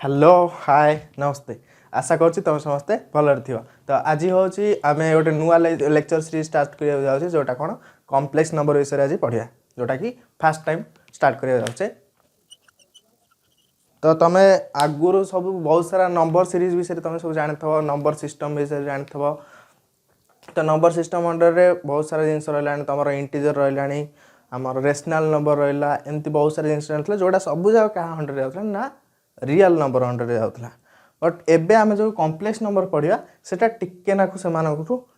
Hello hi नमस्ते। आशा करुँच तुम समस्ते भलरे थी। तो आज हूँ आम गोटे नुआ लेक्चर सीरीज स्टार्ट करा जाऊँ जोटा कौन कॉम्प्लेक्स नंबर विषय आज पढ़ा जोटा कि फास्ट टाइम स्टार्ट करा जाऊे। तो तुम आगुरी सब बहुत सारा नंबर सीरीज विषय तुम सब जानी नंबर सिस्टम विषय जानी। तो नंबर सिस्टम अंडर रे बहुत सारा जिन रहा तुम इंटीजर रहा आमर रेशनल नंबर रहा एमती बहुत सारा जिन जोटा सब जगह क्या अंडर जाता ना रियल नंबर अंडर जाता। बट एबे आम जो कॉम्प्लेक्स नंबर पढ़ा सेटा टिके नाकु से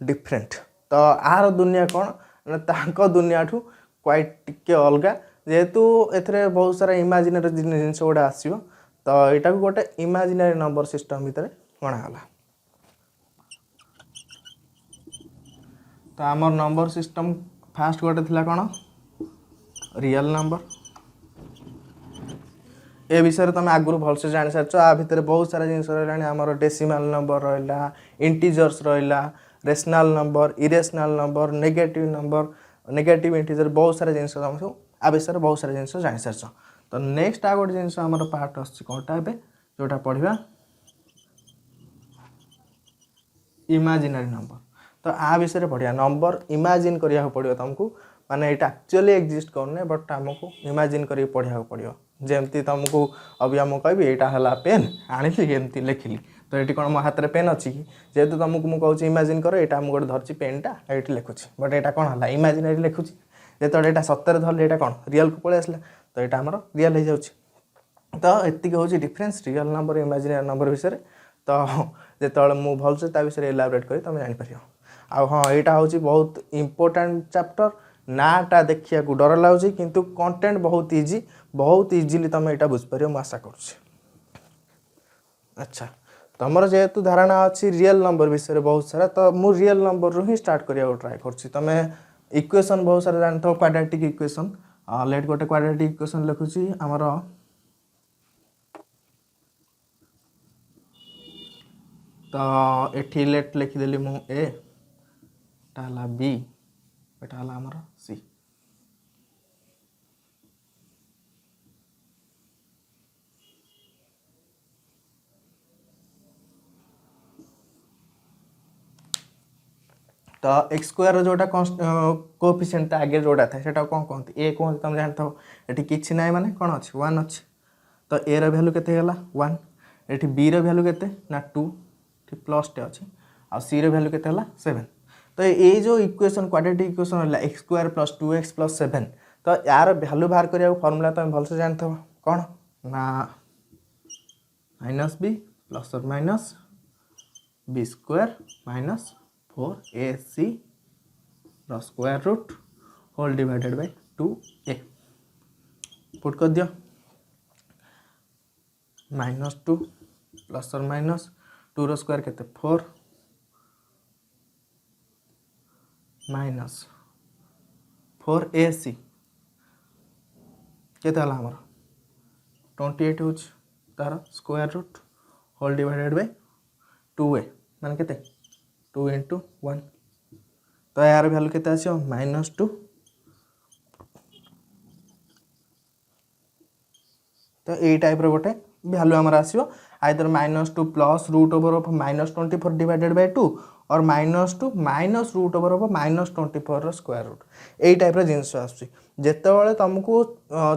डिफरेंट। तो आर दुनिया कौन ना दुनिया ठू क्वाइट टिके अलग जेहेतु एथरे बहुत सारा इमेजिनरी जिन गुड़ा आसो। तो यहाँ को गोटे इमेजिनरी नंबर सिस्टम भितर गणागला। तो आमर नंबर सिस्टम फास्ट गोटे थिला कौन रियल नंबर। ए विषय तुम आगुरी भलसे जानी सार्च। आ भितर बहुत सारा जिन रहा आमर डेसिमाल नंबर रहा इंटीजर्स रहा rational number irrational number negative integer बहुत सारा जिन सब आ विषय बहुत सारा जिन जानी सार्च। तो नेक्स्ट आ गोटे जिन आम पार्ट आसटा जोटा पढ़ा इमेजिनरी नंबर। तो आ विषय पढ़ा नंबर इमेजिन करिया पड़ो तुमको माने ये एक्चुअली एक्जिस्ट करने बट आमको इमेजिन कर पढ़ा पड़ो। जमती तुमको अभी आम कहि यहाँ पेन आनी एमती लिखिली तो ये कौन मो हाथ में पेन अच्छी कि जेहेतु तुमको मुझे कहूँ इमेजिन कर यहाँ मुझे धरची पेनटा ये लिखुची बट यहाँ कौन है इमेजिनरी लिखुची जो यहाँ सतर धरली यहाँ कौन रियल को पलि आसला तो यहाँ आमर रियल हो जाऊँगी। तो ये हूँ difference real number imaginary number विषय। तो जो मुझे भलसे विषय इलाबोरेट कर तुम जापर आ हाँ यहाँ हूँ बहुत इंपोर्टेंट चैप्टर नाटा देखा डर लगुच किंतु कंटेंट बहुत इजीली तुम यहाँ बुझीपर मुझे आशा करुँच। अच्छा तुमर जेहेतु धारणा अच्छी रियल नंबर विषय बहुत सारा तो मुझे रियल नंबर रू ही स्टार्ट करा ट्राए कर तुम इक्वेशन बहुत सारा जान क्वाड्रेटिक इक्वेशन लेट गोटे क्वाड्रेटिक इक्वेशन लिखुची आमर तो एठी लेट लिखिदेली मु ए टा बी एटा आमर सी। तो एक्स स्क्वायर जोटा कोएफिशिएंट आगे जोटा था सेटा कौन कहते ए कहते तुम जानते हो ये किसी ना माने कौन अच्छे वन अच्छे। तो ए रैल्यू केते गला वन ये बी रैल्यू केते ना टू प्लस टे अच्छे आ सी रैल्यू केते गला सेवेन। तो ये जो इक्वेशन क्वाड्रेटिक इक्वेशन है x square plus 2x plus 7 तो यार वैल्यू बाहर करिया फॉर्मूला तुम भलसे जानते हो कौन ना माइनस बी प्लस और minus B square minus 4ac square root whole divided by 2a put कर दियो माइनस 2 प्लस और माइनस 2 रो स्क्वायर केते 4 माइनस 4ac केते हला हमर 28 हो तार square root whole divided by 2a माने केते 2 इंटू 1 तो यार वैल्यू केते आसियो -2। तो ये टाइप रो गोटे वैल्यू हमर आसियो either -2 plus root over of -24 divided by 2 और -2 माइनस रूट ओवर ऑफ -24 रो स्क्वायर रूट यही टाइप रो जिनस आसुची। जेतेबेले तुमको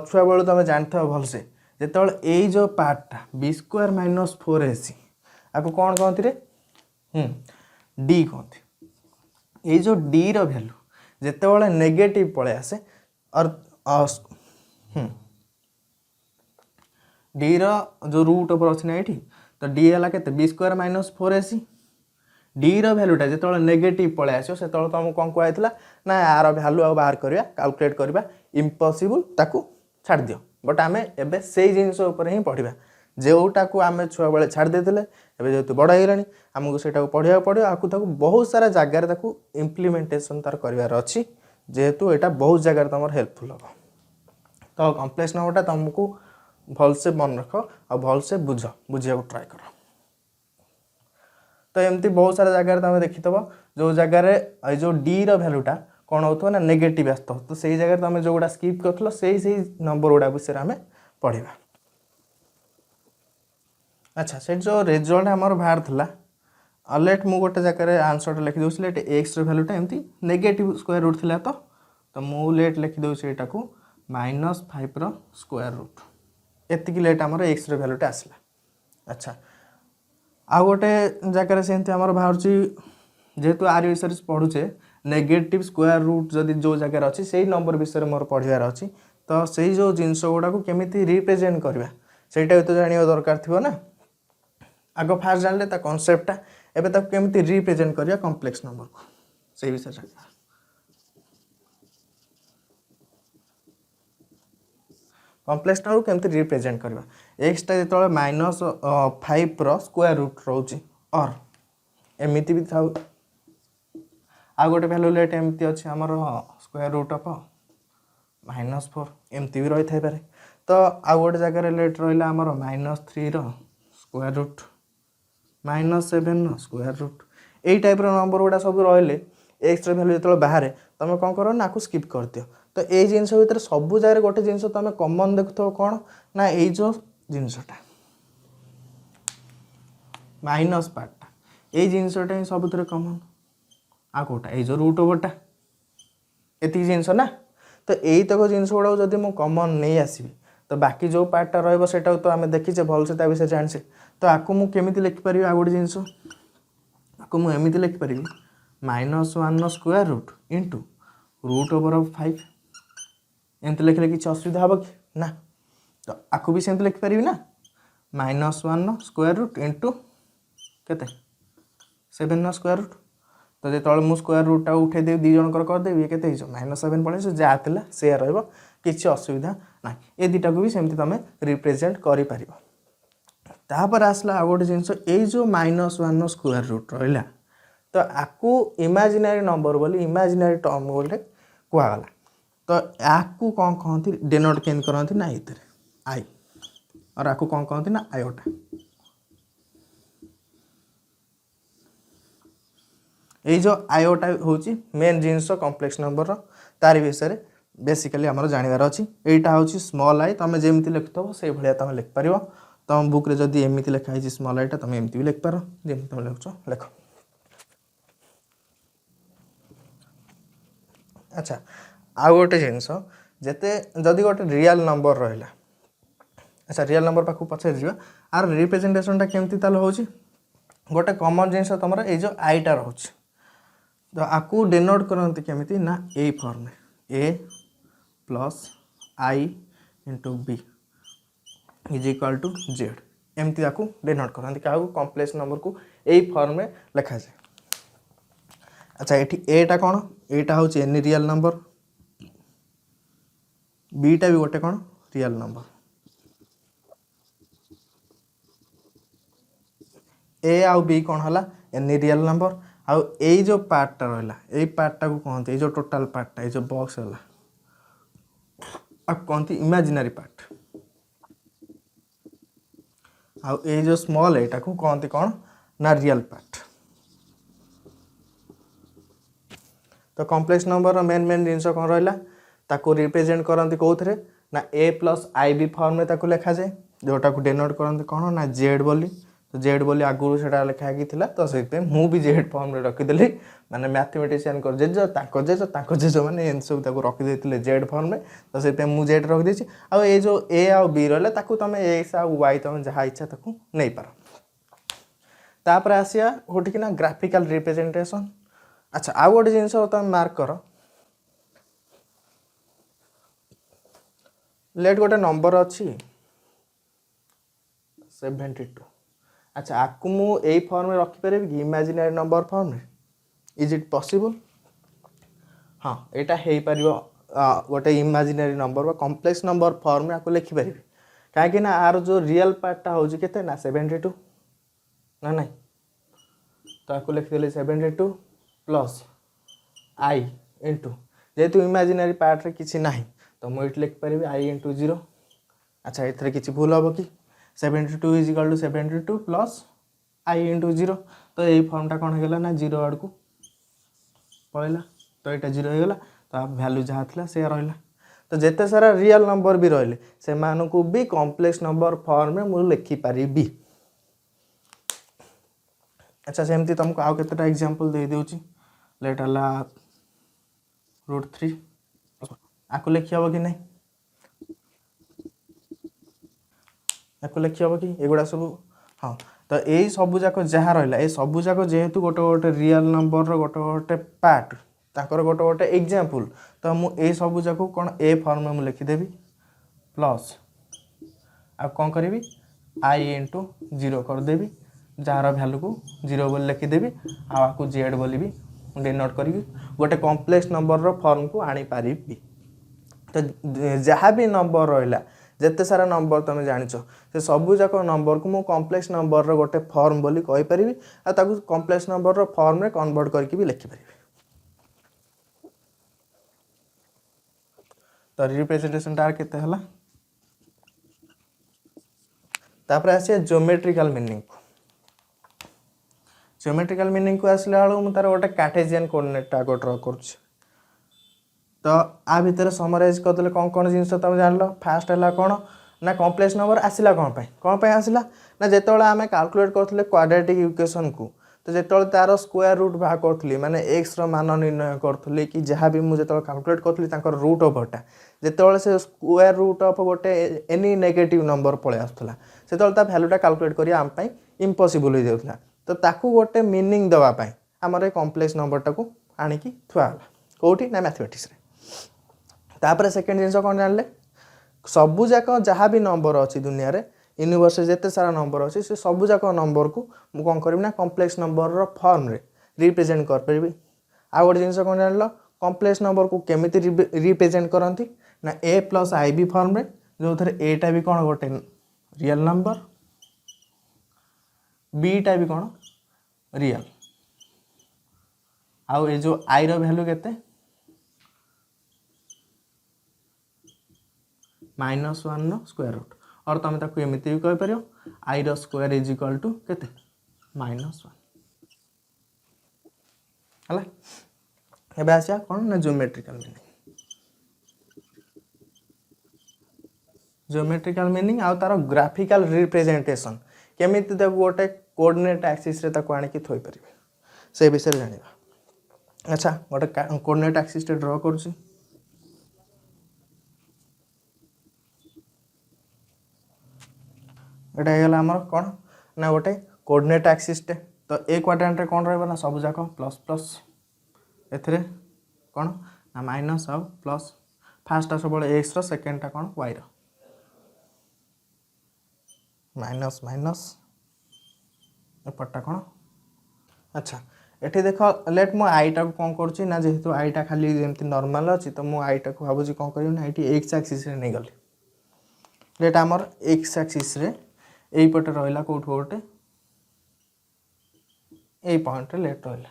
छुआ बेलू तुम जानते हो भलसे जेतेबेले एई जो पार्टटा बी स्क्वायर माइनस 4ac आपको कौन कहती रे डी कहते। ये जो डी रो वैल्यू जेतेबेले नेगेटिव पळे आसे और डी रो जो रूट ओवर अच्छी ना ये तो डी है के B square minus 4ac D रो वैल्यूटा जो नेगेटिव पळे आसो से तुमको कौन कहला ना यार वैल्यू आ बाहर करवा कैलकुलेट करवा इम्पॉसिबल ताकू छाड़ दियो। बट आम एबे से जिनस ही पढ़ा जोटा को आम छुआ बेले छाड़ देते जेहतु बड़ हो आमको से पढ़ा पड़ो आपको बहुत सारा जगार इम्प्लीमेंटेशन तार करार अच्छी जेहेतु यहाँ बहुत जगार तुम हेल्पफुल हम। तो कॉम्प्लेक्स नंबरटा तुमको भलसे मन रख और भलसे बुझा ट्राए कर। तो एमती बहुत सारा जगार तुम देखी जो जगार जो डी रो वैल्यूटा कौन हो ना नेगेटिव आसत तो से जगह तुम जो गुड़ा स्किप कर से नंबर गुड़ा विषय आम पढ़ा। अच्छा से जो रिजल्ट आमर बाहर था लेट मु गोटे जगह आंसर लिखी दूसरी लेट एक्स भैल्यूटा एमती नेगेटिव स्क्वायर रूट थिला तो मु लेट लिखी दूसरी एटा को -5 स्क्वायर रूट एतिकी लेट आमर एक्स भैल्यूटा आसला। अच्छा आ गोटे जगह सेमती आमर बाहर जेहेतु आर विषय पढ़ुचे नेगेटिव स्क्वायर रूट जदि जो जगह अच्छी से नंबर विषय मोर पढ़ार अच्छी तो से जो जिनस गुड़ा को केमी रिप्रेजेंट करवा सेटा तो जाना दरकार थी ना। आग फास्ट जानले कनसेप्टा एबे तक केमी रिप्रेजेंट करिया कॉम्प्लेक्स नंबर को से विषय जाना। कॉम्प्लेक्स नंबर को केमी रिप्रेजेंट करवा एक्सटा जो -5 स्क्वायर रूट रोचे और एमती भी था आ गोटे भैल्यू लेट एमती अच्छे आमर स्क्वायर रूट ऑफ -4 एमती भी रही थाई पारे तो आ गोटे जगह लेट रहा आमर -3 स्क्वायर रूट -7 स्क्वायर रूट यही टाइप नंबर गुड़ा सब रही एक्स भैल्यू जो बाहर तुम कौन कर ना स्किप कर दियो तो ये जिनस भितर सब जगह गोटे जिनस तुम कमन देखुव कौन ना ये जो जिनसटा माइनस पार्टा ये जिनसटा ही सब कमन आ कौटा ये जो रूट ओवरटा एति जिनस ना तो यही तक जिनस गुड़ा जब मुझे कमन नहीं आसबि तो बाकी जो पार्टा रहा तो आम देखीचे भलसे विषय जानसे तो आपको मुझे लिखिपर आ गोटे जिनस आपको मुझे लिखिपर -1 square root into root over of 5 एमती लिखले किसी असुविधा हम कि ना तो आपको भी सेमती लिखिपर ना -1 स्क्वायर रूट इंटू केते 7 स्क्वायर रूट तो जो मुझे स्क्वायर रूटा उठे देवी दी जनकर करदेवी ये केते -7 पड़े जहाँ था से रही असुविधा ना ये दुटा को भी सेमती तुम रिप्रेजेंट कर आसला आ गोटे जिनस ये जो -1 स्क्वायर रूट रहा तो आपको इमेजिनरी नंबर बोली इमेजिनरी टर्म बोले कहगला तो आपको कौन कहती डेनोट केन करती ना ये आई और आपको कौन कहती ना आयोटा ये जो आयोटा हूँ मेन जिनस कॉम्प्लेक्स नंबर तारी विषय बेसिकली आमर जानवर अच्छी यहाँ हूँ स्मॉल आई तुम जमी लिखुव से भाया तुम लिखिपर तुम बुक रे जदि एमती लिखाई स्मॉल आईटा तुम एमती भी लिखिपार जमी तुम लिखुच लिख। अच्छा आ गोटे जिनस जिते जदि गोटे रियल नंबर रहा अच्छा रियल नंबर पाक पचार जा आर रिप्रेजेंटेशनटा केमती हो गोटे कॉमन जिनस तुम ये जो आईटा रोचे तो आपको डेनोट करती केमी ना a form A plus I into B is equal to Z एमती आपको डेनोट करती क्या कॉम्प्लेक्स नंबर को यही फॉर्म में लिखा जाए। अच्छा ये एटा कौन एटा हूँ एनी रियल नंबर बीटा भी गोटे कौन रियल नंबर ए आउ बी कौन है एनी रियल नंबर आउ यही जो पार्टा रहा यही पार्टा को कहते ये जो टोटाल पार्टा ये जो बॉक्स है आपको कहते इमेजिनरी पार्ट आउ ये जो स्मॉल एटा को कहते कौन ना रियल पार्ट। तो कॉम्प्लेक्स नंबर मेन मेन जिनस कौन रहा ताको रिप्रेजेंट करती कौन ना ए प्लस आई बी फॉर्म में ताको लिखा जाए जोटा को डेनोट करती कौन ना जेड बोली तो जेड बोली आगुरी से लिखाई तो से मुझे भी जेड फॉर्म में रखीदेली माने मैथमेटिशियन जेज मैंने एन सब रखीदे जेड फॉर्म में तो से मुझे जेड रखीदे आ ये जो ए आउ बी रहा तुम एक्स आउ वाई तुम जहाँ इच्छा ताको नहीं पार। तापर आसिया गोटे कि ना ग्राफिकल रिप्रेजेंटेशन। अच्छा आउ गोटे जिनस तुम मार्क कर लेट गोटे नंबर अच्छी 72 अच्छा आपको मुझे यही फॉर्म में रखिपर कि इमेजिनरी नंबर फॉर्म में इज इट पॉसिबल हाँ यहाँ हो पार गोटे imaginary number complex number form में आपको लिखिपर कहीं आर जो रियल पार्टा हूँ के ना 72 ना नहीं तो आपको लिखिदेली 72 प्लस आई इंटू जेहेतु इमेजिनरी पार्ट रे किसी ना तो मुझे लिखिपर आई इंटू 0। अच्छा ये किसी भूल हम कि 72 is equal to 72 plus I into 0 तो यही फॉर्मटा कौन होगा ना 0 आड़ को पड़ेगा तो यहाँ 0 होगा तो आप भैल्यू जहाँ था से रहा तो जिते सारा रियल नंबर भी रही से भी कॉम्प्लेक्स नंबर फॉर्म में मुझे लिखिपारि। अच्छा सेमती तुमको आउ केतेटा एग्जांपल दे देउची लेट हला √3 आको लिखि हबो कि नहीं आको लिखि हबो कि एगुडा सब हाँ तो यही सबू जाक जहाँ रहा ये सबू जाक जेहेतु गोटे गोटे रियल नंबर गोटे गोटे पार्ट ताकर गोटे गोटे एग्जांपल तो मुझे सबू जाक कौन ए फॉर्म में लिखिदेवी प्लस आ कौन करी आई इंटू 0 करदेवी जार भैल्यू को 0 बोली लिखिदेवी आपको जेड बोली भी डिनोट करी गोटे कॉम्प्लेक्स नंबर रो फॉर्म को आनी पारि तो जहाँ भी नंबर रहा जिते सारा नंबर तुम जान से सबू जाक नंबर को मु कॉम्प्लेक्स नंबर रो गोटे फॉर्म बोली कहि परिबी आ ताकू कॉम्प्लेक्स नंबर रो फॉर्म रे कन्वर्ट करके भी लिखि परिबी तो रिप्रेजेंटेशन टार केते हला तापर आसे ज्योमेट्रिकल मीनिंग को ज्योमेट्रिकल मीनिंग को आसले हालो मु तार गोटे कार्टेशियन कोऑर्डिनेट टा को ड्रा करछ तो आ भितर समराइज करदे कौन जिनस तुम जान लो फास्ट है कौन ना कॉम्प्लेक्स नंबर आसला कौन पे आसला ना जिते आम कैलकुलेट करते क्वाड्रेटिक इक्वेशन को तो जिते तार स्क्वायर रूट बाहर करी माने एक्स मान निर्णय करी कि जहाँ भी मुझे कैलकुलेट करी रूट ओवरटा जिते से स्क्वायर रूट ऑफ गोटे एनी नेगेटिव नंबर पलि आसला से भैल्यूटा कैलकुलेट करिया आम पई इम्पॉसिबल हो जाउथला तो ताकू गोटे मीनिंग दवापाई आमर ए कॉम्प्लेक्स नंबरटा को आनिकी थुआला कौटी ना मैथमेटिक्स रे तापर सेकेंड जिनस कौन जानले सबू जाक जहाँ भी नंबर अच्छी दुनिया रे यूनिवर्स जिते सारा नंबर अच्छी से सबू जाक नंबर को मुझे कौन करी ना कॉम्प्लेक्स नंबर रो फॉर्म रे रिप्रेजेंट कर पारि आ गोटे जिनस कौन जान कॉम्प्लेक्स नंबर को केमिति रिप्रेजेंट करती ना ए प्लस आई बी फॉर्म रे जो थे एटा भी कौन गोटे रियल नंबर बीटा भी कौन रियल आउ ए जो आई रो वैल्यू केते -1 स्क्वायर रूट और तुम ताको एमती भी कह आई रो स्क्वायर इज इक्वल टू केते -1 हला एबे आसिया कोन ना ज्योमेट्रिकल मीनिंग आ तार ग्राफिकल रिप्रेजेंटेशन केमिति ताको गोटे कोऑर्डिनेट एक्सिस रे ताको आनी कि थोई परिबे से विषय जानिबा अच्छा गोटे कोऑर्डिनेट एक्सिस रे ड्रा करछि एटा हेला हमर कोन ना गोटे कोऑर्डिनेट एक्सिस टे तो ए क्वाड्रेंट रे कोन रहबा ना सब जाक प्लस प्लस एथरे कोन ना माइनस आ प्लस फर्स्ट टा सब एक्स रो सेकंड टा कोन वाई रो माइनस माइनस एपटा कोन अच्छा एठी देखो लेट मो आई टा को कोन करछि ना जेहेतु आई टा खाली जेमति नॉर्मल अछि तो मो आई टा को भाबुछि कोन करियो ना एठी एक्स एक्सिस रे नै गली लेट हमर एक्स एक्सिस रे एई पटे रहला कोठ गोटे एई पॉइंट रे लेट रहला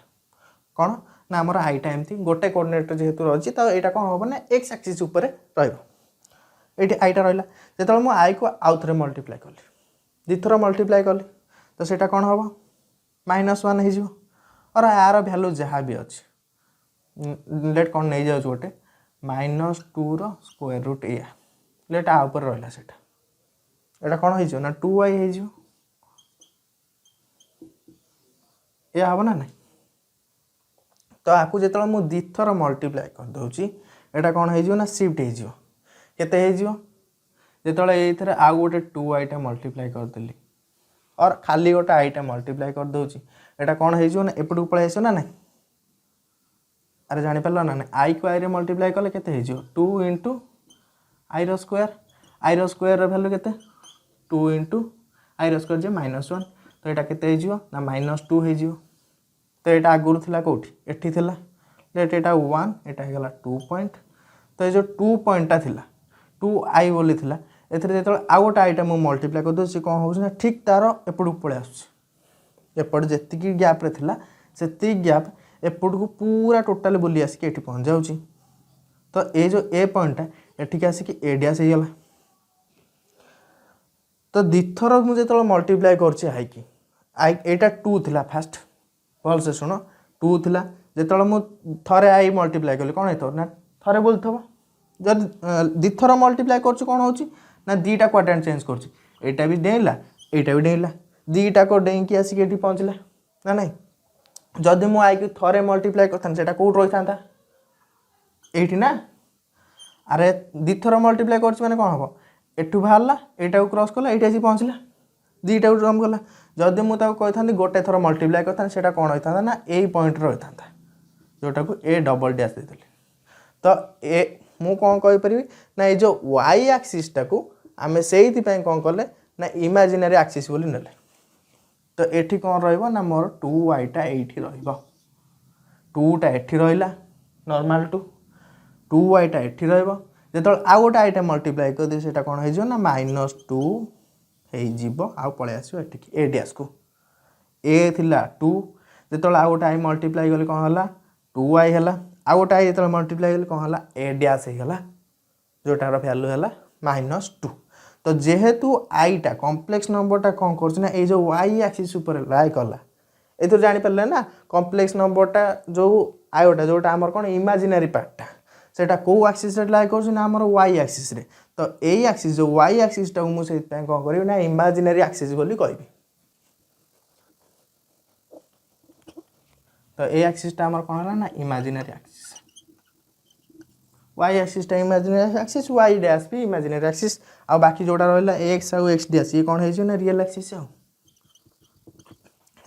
कोन ना हमर आई टा एमति गोटे कोऑर्डिनेट जेहेतु रहछि तो एटा कोन होबो ना एक्स एक्सिस ऊपर रहबो एठी आई टा रहला जेतल मो आई को आउथरे मल्टीप्लाई करली दिथर मल्टीप्लाई कली तो सेटा कौन हम -1 हो और यार भैल्यू जहाँ भी अच्छी लेट कौन नहीं जाऊँ गोटे -2 रो स्क्वायर रूट या लेट आ ऊपर रहा से एटा कौन हो ना 2y हो या हम ना नहीं तो आपको जो मुझे दिथर मल्टीप्लाई कर दूसरी एटा कौन हो ना शिफ्ट हो केते हो जिते ये आउ गोटे 2y टा मल्टीप्लाई करदेली और खाली गोटे आई टा मल्टीप्लाई कर दूची एटा कौन हो ना एपट को पलि ना नहीं अरे जानी पार ना नहीं आई को आई रे मल्टीप्लाई कले केते हो 2 इंटू आई रो स्क्वायर वैल्यू केते 2 इंटू आई रो स्क्वायर जे -1 तो यहाँ केते हो ना -2 हो तो यहाँ आगुरी थी कौटी एठी थिला लेट एटा 1 एटा हेगला 2 पॉइंट तो ये जो 2 पॉइंटा थिला 2i बोली थिला एथरे जो आउ गोटे आईटा मुझे मल्टीप्लाई कर दूसरी कौन हो ठीक तार एपट को पलि आसपट जी गैप्रे थिला से गैप एपट को पूरा टोटाली बुली आसिक ये पहुँच जाऊँगी तो ये जो ए पॉइंटा एठिक आसिक ए डैश हो गला तो दिथर मुझे जो मल्टीप्लाई कर आई की आई एटा 2 थिला फास्ट भल से शुण 2 थिला जो मुझे थरे आई मल्टीप्लाई कली कौन होता ना थरे बोल थो जब दिथर मल्टीप्लाई कर कौन हो ना दीटा क्वाड्रेंट चेंज कर भी डेला यहाँ भी डेला दीटा को डेईकी आसिक ये पहुँचला ना नहीं जदि मु आई कि थरे मल्टीप्लाई करथान सेटा कोड रही था एठी ना अरे दिथर मल्टीप्लाई कर माने कौन हम एठू बाहरला एटा को क्रॉस कला एठी आसी पहुँचला दुईटा को जम कला जदि मुझे कही था गोटे थर मल्टीप्लाई करता सेटा कौन होता ना ए पॉइंट रही था जोटा को ए डबल डैश देते तो ए मु कौन कहीपरि ना ये जो वाई एक्सीसटा को आम से कौन कले ना इमेजिनरी एक्सीस बोली नेले तो एठी कौन रहिबो ना मोर 2y एठी रहिबो 2टा एठी रहिला नॉर्मल 2y एठी रहिबो जेतल आ गोटे आइटा मल्टीप्लाई कर दे सेटा कौन हो ना -2 हो आ पळे आसो एठी ए डैश को ए थिला 2 जेतल आ गोटे आई मल्टीप्लाई गले कौन होला 2y होला आ गोटे आई जेतल मल्टीप्लाई गले कौन होला ए डैश हेला जोटार वैल्यू है -2 तो जेहेतु आईटा कॉम्प्लेक्स नंबरटा कौन कर ये जो वाई एक्सिस ऊपर लाई कला ये जानी पारे ना कॉम्प्लेक्स नंबरटा जो आयोटा जोटा आमर कौन इमेजिनरी पार्टटा सेटा को एक्सिस रे लाई कर आमर वाई एक्सिस रे तो यही एक्सिस जो वाई एक्सिसटा मुझे कौन करी ना इमेजिनरी एक्सिस बोली कहबी तो ये एक्सिसटा आमर कौन है ना imaginary axis Y axis imaginary axis Y dash भी इमेजिनरी एक्सिस आ बाकी जोटा रहा एक्स आउ एक्स डैश ये कौन है रियल एक्सिस आ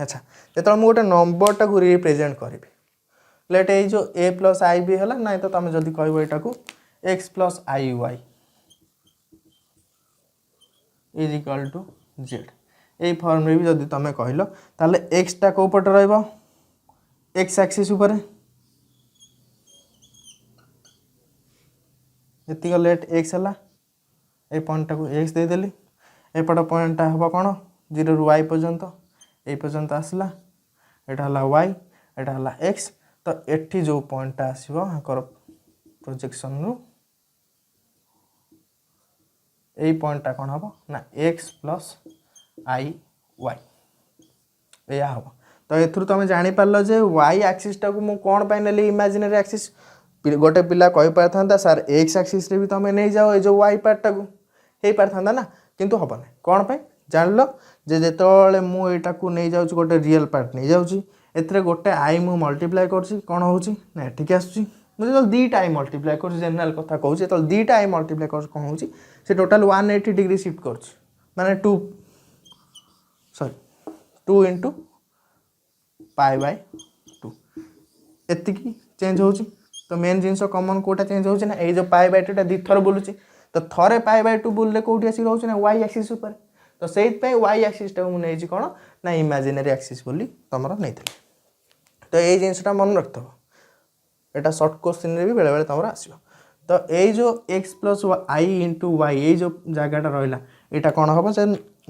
अच्छा जो मुझे गोटे नंबरटा को रिप्रेजेंट करी लेट ये जो ए प्लस आई भी है ना तो तुम जब कह यहाँ को X plus i Y is equal to Z ये फॉर्म रे भी जब तुम कहल ताले एक्सटा कौ पटे रहा एक्स एक्सिस उपर जी लेट एक्स है ये पॉइंटा को एक्स देदेली एपट पॉइंटा हम कौन 0 रु y पर्यंत ये पर्यंत आसला यहाँ वाई यहाँ एक्स तो एठी जो पॉइंटा आसो प्रोजेक्शन रु यही पॉइंटा कौन हम ना एक्स प्लस आई वाई या हम तो एथुर तुम जापार जे वाई एक्सीसटा को मुझे कौन पाई नेली इमेजिनरी एक्सीस गोटे पिला कही पार था सर एक्स एक्सीस रे भी तुम नहीं जाओ ये जो वाई पार्टा को हो पार था ना किंतु हम ना कौन पाई जान लो जे जेतोले मु एटा को नहीं जाउची गोटे रियल पार्ट नहीं जाउची एथरे गोटे आई मु मल्टीप्लाई करची कोन होउची ना एठिक आसुची मुझे तो दुईटा आई मल्टीप्लाई कर जनरल कथा कहूँ तो दुईटा आई मल्टीप्लाई कर कौन होउची से टोटल 180 डिग्री शिफ्ट करची माने 2 * π/2 एतिकी चेंज होउची तो मेन जिनस कॉमन कोटा चेंज होउची ना ए जो π/2 टा दी थर बोलुची तो थरे π/2 बोलले कोठी आसी रहउची ना y एक्सिस ऊपर तो सेइत पे y एक्सिस टा मु नेजी कोन ना इमेजिनरी एक्सिस बोली तमरा नैथिले तो ए जिनसटा मन रखतो एटा शॉर्ट क्वेश्चन रे भी बेले बेले तमरा आसीबो तो ए जो x + i * y ए जो जगहटा रहला एटा कोन होबो से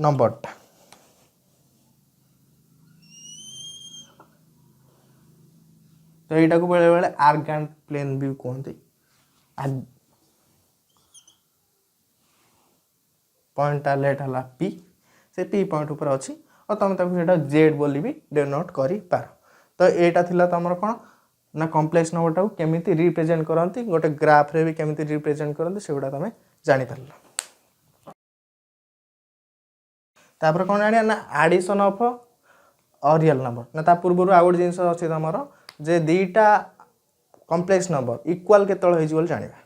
नंबरटा तो यहाँ को बेले बेले आर्गेंट प्लेन भी कहते पॉइंटा लेट है पी से पी पॉइंट ऊपर अच्छी और तुम ताको जेड बोली भी डेनोट कर पार तो यहाँ थिला तुम कौन ना कॉम्प्लेक्स नंबरटा को केमिति रिप्रेजेंट करती गोटे ग्राफ रे भी केमिति रिप्रेजेंट करती से गुड़ा तुम जानी पारल तापर कौन जानिया ना एडिशन ऑफ रियल नंबर ना ता पूर्व आउ गोटे जिनस अच्छे तुम जे दीटा कॉम्प्लेक्स नंबर इक्वाल केतल हो जाना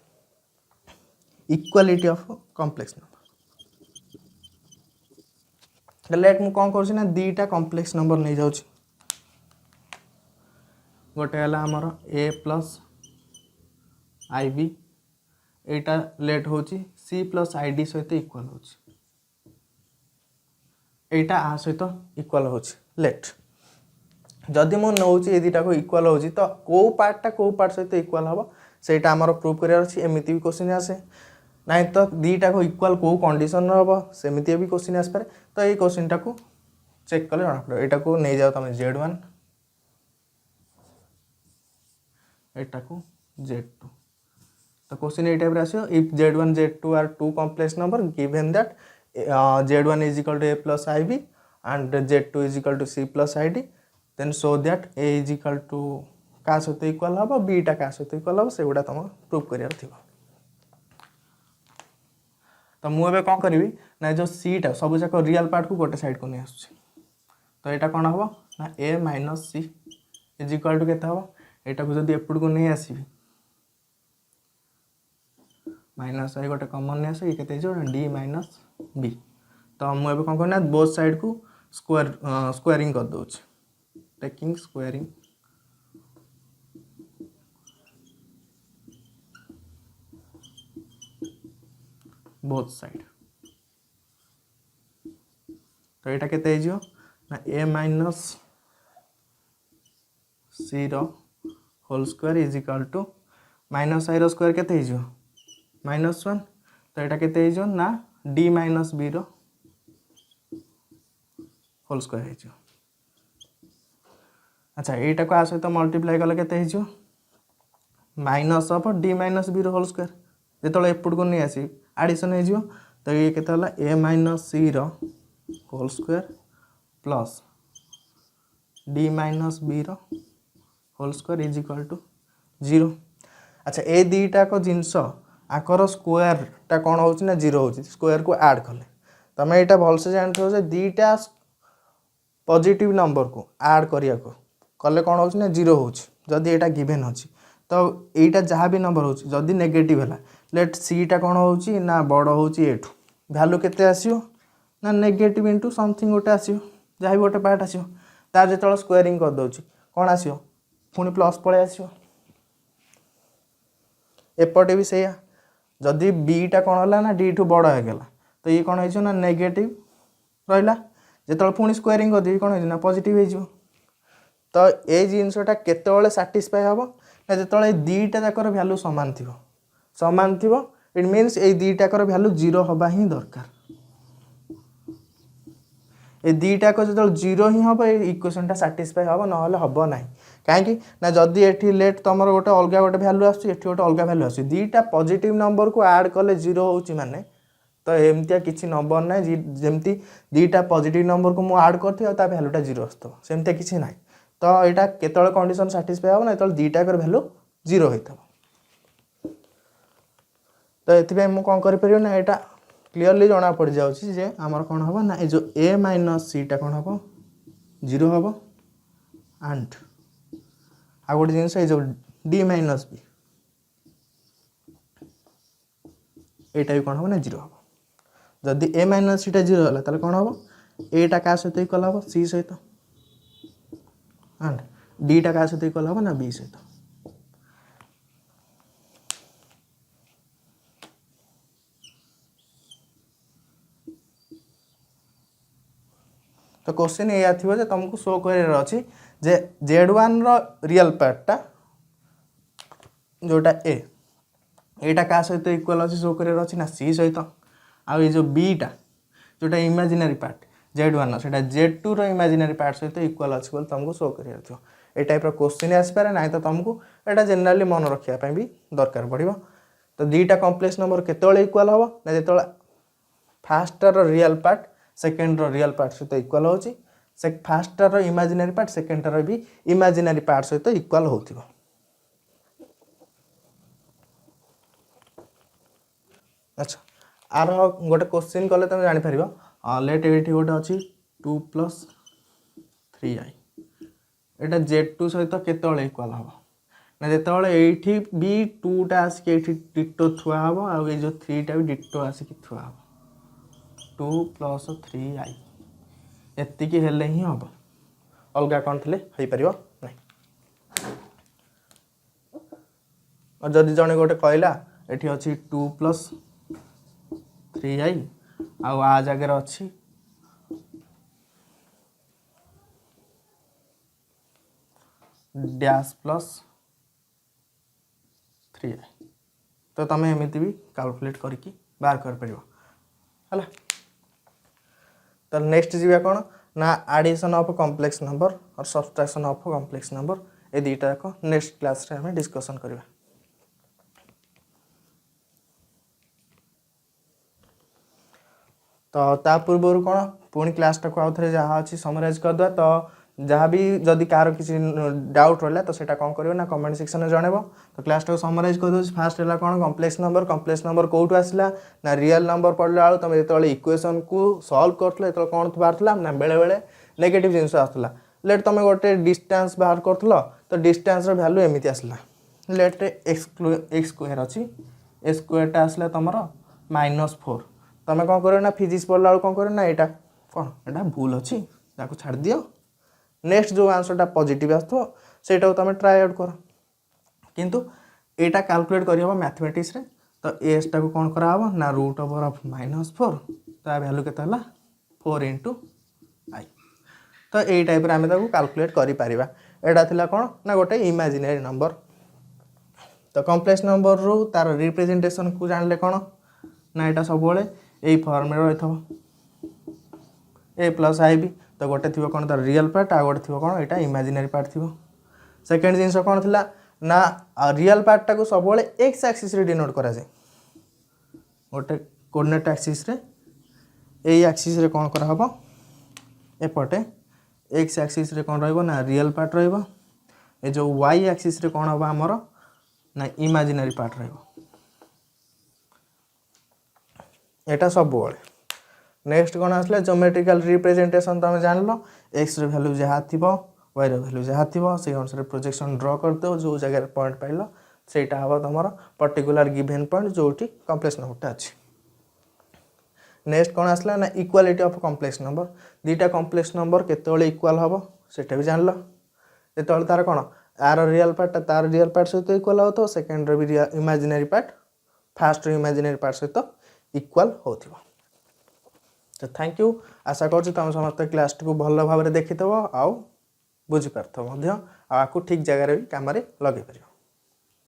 equality of complex number let मु कौन कर ना दीटा कॉम्प्लेक्स नंबर नहीं जाऊँ गोटे है आमर ए प्लस आई बी एटा लेट हो सी प्लस आई डी सहित इक्वाल हो आ सहित इक्वाल हो लेट जदि मु नौची ये दुटा को इक्वाल हो तो कौ पार्ट सहित इक्वाल हम सेटा आमर प्रूव करार अच्छी एमती भी क्वेश्चन आसे ना तो दुटा को इक्वाल कौ कंडीशन हम सेमती भी क्वेश्चन आसपे तो ये क्वेश्चन टा को चेक कले जना पड़े यहाँ को नहीं जाओ तुम Z1 एटा को Z2 तो क्वेश्चन ये टाइप आसो if Z1 Z2 are two complex number given that Z1 is equal to A plus IB and Z2 is equal to C plus ID then show that A is equal to क्या सहित equal हम B टा क्या सहित equal हम से गुड़ा तुम प्रूव करार थी तो मुझे कौन करी ना जो C टा सब जाक रियल पार्ट को गोटे साइड को नहीं आस तो यहाँ कौन हम ना A minus C is equal to केते हम यहाँ को जब एपट को नहीं आसबि माइनस आई गोटे कमन नहीं आस के डी माइनस बी तो मुझे कौन करना बोथ साइड को स्क्वायरिंग कर दूँ टेकिंग स्क्वायरिंग बोथ साइड तो यहाँ के ना A minus C whole square is equal to minus I square के माइनस 1 तो यहाँ के ना D minus B whole square हो अच्छा यहाँ को आ सहित मल्टीप्लाई कले के minus of D minus B whole square जो एपट को नहीं आसी एडिशन हो तो ये के A minus C whole square plus D minus B whole square is equal to 0 अच्छा ए दीटा को जिनस आकर स्क्वायरटा कौन हो ना 0 हो स्क्वायर को ऐड कले तुम यहाँ भलसे जान दीटा पॉजिटिव नंबर को ऐड करिया को कले कौन हो ना 0 हो जदि यहाँ गिवेन अच्छी तो यहाँ जहाँ भी नंबर हो जदि नेगेटिव है लेट सीटा कौन हो ना बड़ हो भैल्यू केते आसियो ना नेगेटिव इंटू समथिंग गोटे आसियो जहाँ भी गोटे पार्ट आसियो तार जो स्क्वायरिंग कर दौची कौन आसियो पुणी प्लस पलि आसियो एपटे भी सैया जदि बीटा कौन है ना डी ठू बड़ हो गला तो ये कौन हो ना नेगेटिव रहा जो पुणी स्क्वायरिंग कर कौन हो ना पॉजिटिव हो तो ये जिनसटा केतबेले सैटिस्फाई हम ना जो दीटा जाकर भैल्यू सामान थी इट मीन्स ये दीटाकर भैल्यू 0 हवा ही दरकार ये दीटा को जो 0 ही हम इक्वेशनटा सैटिस्फाई हम ना हम ना कहीं ना जदि ये लेट तुम गोटे अलग गोटे भैल्यू आसो गोटे अलग भैल्यू आस दीटा पॉजिटिव नंबर को ऐड कले 0 हो माने तो एमतिया किसी नंबर ना जमती दीटा पॉजिटिव नंबर को मुझे ऐड करता भैल्यूटा 0 आसो सेमती किसी ना तो यहाँ केतले कंडीशन सैटिस्फाई हम ना जो दीटा भैल्यू 0 होता तो ये मुझे कौन कर ना यहाँ क्लीयरली जना पड़ जाऊँगी आमर कौन हम ना जो ए माइनस सीटा कौन हम 0 हम एंड आ गोटे जिनस जो डी माइनस बी यहाँ भी कौन हम ना 0 हम जदि ए माइनस सीटा 0 है तो कौन हम एटा क्या सहित इक्वल हम सी सहित एंड डीटा क्या सहित इक्वल हम ना बी सहित तो क्वेश्चन या थी तुमको शो कर अच्छी जे Z1 रियल पार्टा जोटा ए यहाँ क्या सहित इक्वल अच्छी शो कर अच्छी ना सी सहित आ जो बीटा जोटा इमेजिनरी पार्ट Z1 से Z2 इमेजिनरी पार्ट सहित इक्वल अच्छी बोल तुमको शो कर ये टाइप क्वेश्चन आसपे ना तो तुमको यहाँ जेनेराली मन रखापी भी दरकार पड़ो तो दीटा कम्प्लेक्स नंबर केतले इक्वल हम ना जो faster real part second real part सहित इक्वल हो फास्टर इमेजिनरी पार्ट सेकेंडर भी इमेजिनरी पार्ट सहित इक्वल हो अच्छा आर गोटे क्वेश्चन कले तुम जापर लेट ये गोटे अच्छी 2 + 3i यहाँ Z2 सहित केतले इक्वल हम ना जो ये भी 2टा आसिक डिक्टो थुआ हम आ जो 3टा भी डिक्टो आसिक थुआ हम 2 + 3i एतिकी हेले ही हम अलग कौन थे हो पार नहीं और जदि जड़े गोटे कहला ये अच्छी 2 + 3i आ जगह अच्छी डैश + 3i तो तुम एमती भी कैलकुलेट करके बाहर कर पार है तो नेक्स्ट जी कौन ना एडिशन ऑफ कॉम्प्लेक्स नंबर और सब्सट्रैक्शन ऑफ कॉम्प्लेक्स नंबर ये दुईटा जाक नेक्स्ट क्लास रे हमें डिस्कशन करवा तो ता पूर्व कौन पुणी क्लासटा को आउ थे जहाँ अच्छी समराइज करदे तो जहाँ भी जदि कार किसी डाउट रहा तो सेटा कौन करियो ना कमेंट सेक्शन में जनइब तो क्लासटा को समराइज कर दो फास्ट है कौन कम्प्लेक्स नंबर कौटू आसला ना रियल नंबर पढ़ला बेलू तुम जो इक्वेशन को सॉल्व कर कौन बाहर ना बेले बेले नेगेटिव जिनस आसला लेट तुम गोटे डिस्टेंस बाहर करथलो तो डिस्टेंस रो वैल्यू एमिति आसला लेट एक्स स्क्वायर अच्छी ए स्क्वायरटा आसला तुमर -4 तुम कौन कर ना फिजिक्स पढ़ला कौन कर ना यहाँ कौन यहाँ भूल अच्छी या छाड़ दियो नेक्स्ट जो आंसरटा पॉजिटिव आसो सेटा तुम ट्राई आउट कर किंतु एटा कैलकुलेट करी हम मैथमेटिक्स रे तो एसटा को कौन करा हबो ना रूट ओवर ऑफ -4 ता वैल्यू केता हला 4 * i तो यही टाइप रे आमे ताको कैलकुलेट करि परिबा एटा थिला कोन ना गोटे इमेजिनरी नंबर तो कॉम्प्लेक्स नंबर रो तार रिप्रेजेंटेशन को जानले कोन ना एटा सब बेले एई फॉर्म रे रहिथबो a + ib तो गोटे थिबो कोन तार रियल पार्ट आ गोटे थिबो कोन एटा इमेजिनरी पार्ट थिबो सेकंड जिंस कोन थिला ना रियल पार्ट टा को सब बेले x एक्सिस रे डिनोट करा जाय गोटे कोऑर्डिनेट एक्सिस रे ए एक्सिस रे कोन करा हबो एपटे x एक्सिस रे कोन रहइबो ना रियल पार्ट रहइबो ए जो y एक्सिस रे कोन हबो हमर ना इमेजिनरी पार्ट रहइबो एटा सब बेले नेक्स्ट कोन आसले ज्योमेट्रिकल रिप्रेजेंटेशन तुम जानलो x रे वैल्यू जहा थिबो y रे वैल्यू जहा थिबो से अनुसार प्रोजेक्शन ड्रा कर दो जो जगह रे पॉइंट पाइलो सेटा हबो तमरो पर्टिकुलर गिवन पॉइंट जोटी कॉम्प्लेक्स नंबरटा अछि नेक्स्ट कोन आसला ना इक्वालिटी ऑफ कॉम्प्लेक्स नंबर दीटा कॉम्प्लेक्स नंबर केतेबेले इक्वल हबो सेटा भी जानलो जेतेबेले तार कोन आर रियल पार्ट तार रियल पार्ट सहित इक्वल हो तो सेकंड रे भी इमेजिनरी पार्ट फर्स्ट रे इमेजिनरी पार्ट सहित इक्वल होथिबो तो थैंक यू आशा कर तुम समस्त क्लास को भल भाव देखिथबो आउ बुझी पारथबो मध्य आकु ठीक जगह रे भी काम रे लगे परियो।